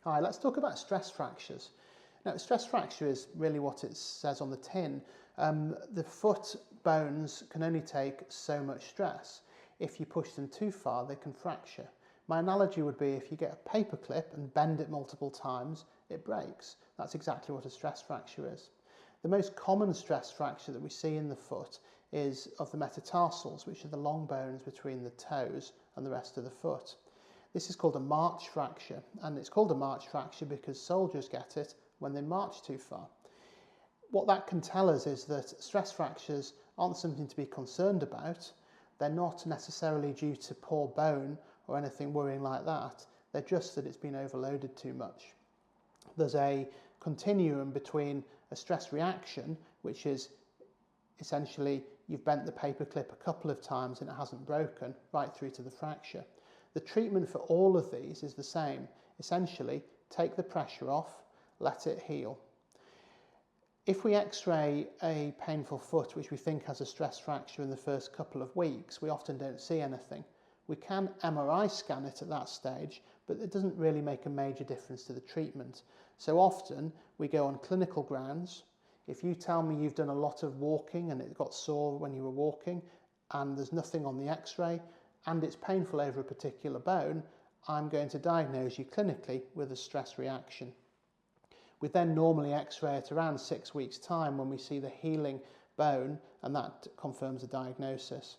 Hi, let's talk about stress fractures. Now, stress fracture is really what it says on the tin. The foot bones can only take so much stress. If you push them too far, they can fracture. My analogy would be if you get a paper clip and bend it multiple times, it breaks. That's exactly what a stress fracture is. The most common stress fracture that we see in the foot is of the metatarsals, which are the long bones between the toes and the rest of the foot. This is called a march fracture, and it's called a march fracture because soldiers get it when they march too far. What that can tell us is that stress fractures aren't something to be concerned about. They're not necessarily due to poor bone or anything worrying like that. They're just that it's been overloaded too much. There's a continuum between a stress reaction, which is essentially you've bent the paperclip a couple of times and it hasn't broken, right through to the fracture. The treatment for all of these is the same. Essentially, take the pressure off, let it heal. If we x-ray a painful foot which we think has a stress fracture in the first couple of weeks, we often don't see anything. We can MRI scan it at that stage, but it doesn't really make a major difference to the treatment. So often we go on clinical grounds. If you tell me you've done a lot of walking and it got sore when you were walking and there's nothing on the x-ray, and it's painful over a particular bone, I'm going to diagnose you clinically with a stress reaction. We then normally x-ray it around 6 weeks' time when we see the healing bone, and that confirms the diagnosis.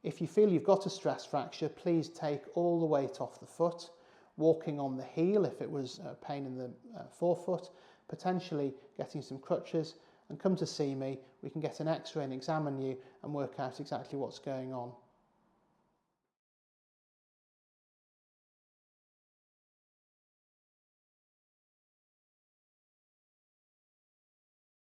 If you feel you've got a stress fracture, please take all the weight off the foot, walking on the heel if it was pain in the forefoot, potentially getting some crutches, and come to see me. We can get an x-ray and examine you and work out exactly what's going on.